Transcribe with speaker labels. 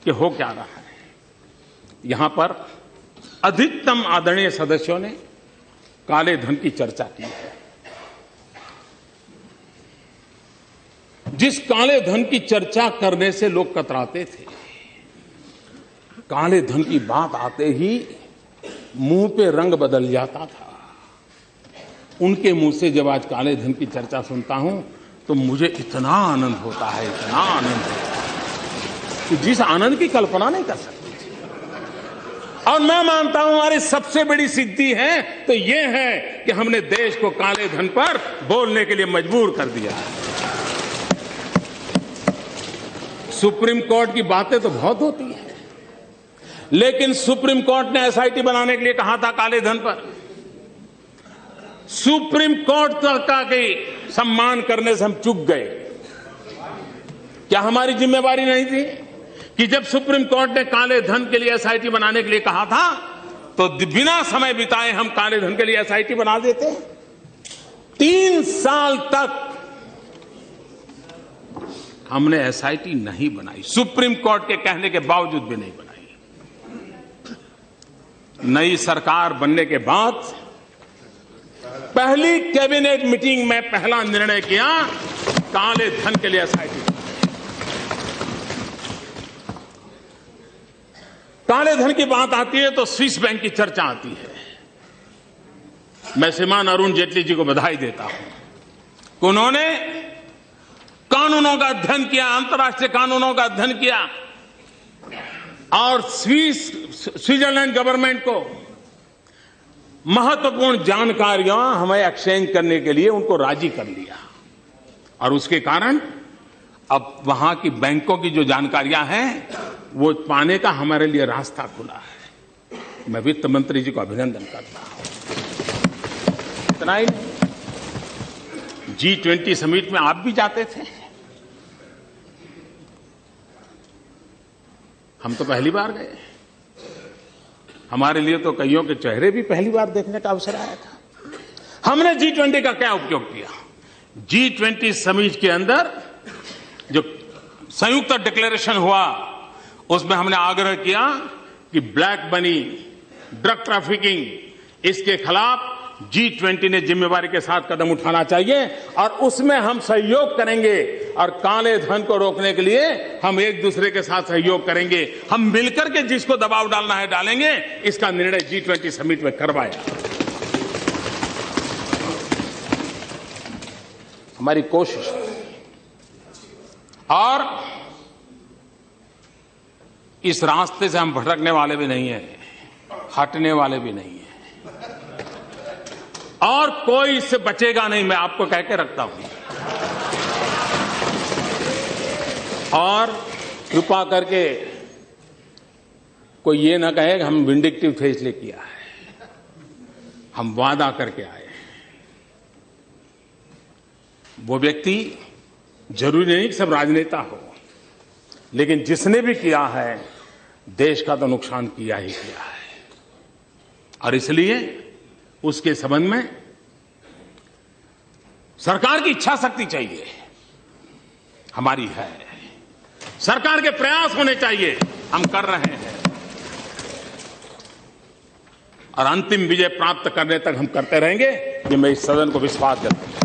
Speaker 1: कि हो क्या रहा है। यहां पर अधिकतम आदरणीय सदस्यों ने काले धन की चर्चा की है। जिस काले धन की चर्चा करने से लोग कतराते थे, काले धन की बात आते ही मुंह पे रंग बदल जाता था, उनके मुंह से जब आज काले धन की चर्चा सुनता हूं तो मुझे इतना आनंद होता है, इतना आनंद होता है कि जिस आनंद की कल्पना नहीं कर सकते। और मैं मानता हूं हमारी सबसे बड़ी सिद्धि है तो यह है कि हमने देश को काले धन पर बोलने के लिए मजबूर कर दिया है। सुप्रीम कोर्ट की बातें तो बहुत होती हैं, लेकिन सुप्रीम कोर्ट ने एसआईटी बनाने के लिए कहा था काले धन पर। सुप्रीम कोर्ट का के सम्मान करने से हम चूक गए। क्या हमारी जिम्मेवारी नहीं थी कि जब सुप्रीम कोर्ट ने काले धन के लिए एसआईटी बनाने के लिए कहा था तो बिना समय बिताए हम काले धन के लिए एसआईटी बना देते। 3 साल तक हमने एसआईटी नहीं बनाई, सुप्रीम कोर्ट के कहने के बावजूद भी नहीं बनाई। नई सरकार बनने के बाद पहली कैबिनेट मीटिंग में पहला निर्णय किया काले धन के लिए एसआईटी। काले धन की बात आती है तो स्विस बैंक की चर्चा आती है। मैं श्रीमान अरुण जेटली जी को बधाई देता हूं कि उन्होंने कानूनों का अध्ययन किया, अंतर्राष्ट्रीय कानूनों का अध्ययन किया और स्विट्जरलैंड गवर्नमेंट को महत्वपूर्ण जानकारियां हमें एक्सचेंज करने के लिए उनको राजी कर लिया। और उसके कारण अब वहां की बैंकों की जो जानकारियां हैं वो पाने का हमारे लिए रास्ता खुला है। मैं वित्त मंत्री जी को अभिनंदन करता हूं। इतना ही G20 समिट में आप भी जाते थे, हम तो पहली बार गए। हमारे लिए तो कईयों के चेहरे भी पहली बार देखने का अवसर आया था। हमने G20 का क्या उपयोग किया? G20 समिट के अंदर जो संयुक्त डिक्लेरेशन हुआ उसमें हमने आग्रह किया कि ब्लैक मनी, ड्रग ट्रैफिकिंग, इसके खिलाफ G20 ने जिम्मेवारी के साथ कदम उठाना चाहिए और उसमें हम सहयोग करेंगे और काले धन को रोकने के लिए हम एक दूसरे के साथ सहयोग करेंगे। हम मिलकर के जिसको दबाव डालना है डालेंगे। इसका निर्णय G20 समिट में करवाया। हमारी कोशिश और इस रास्ते से हम भटकने वाले भी नहीं हैं, हटने वाले भी नहीं हैं और कोई इससे बचेगा नहीं, मैं आपको कह के रखता हूं। और कृपा करके कोई ये ना कहे कि हम विंडिक्टिव थे इसलिए किया है। हम वादा करके आए। वो व्यक्ति जरूरी नहीं कि सब राजनेता हो, लेकिन जिसने भी किया है देश का तो नुकसान किया ही किया है। और इसलिए उसके संबंध में सरकार की इच्छा शक्ति चाहिए, हमारी है। सरकार के प्रयास होने चाहिए, हम कर रहे हैं और अंतिम विजय प्राप्त करने तक हम करते रहेंगे। ये मैं इस सदन को विश्वास देता हूं।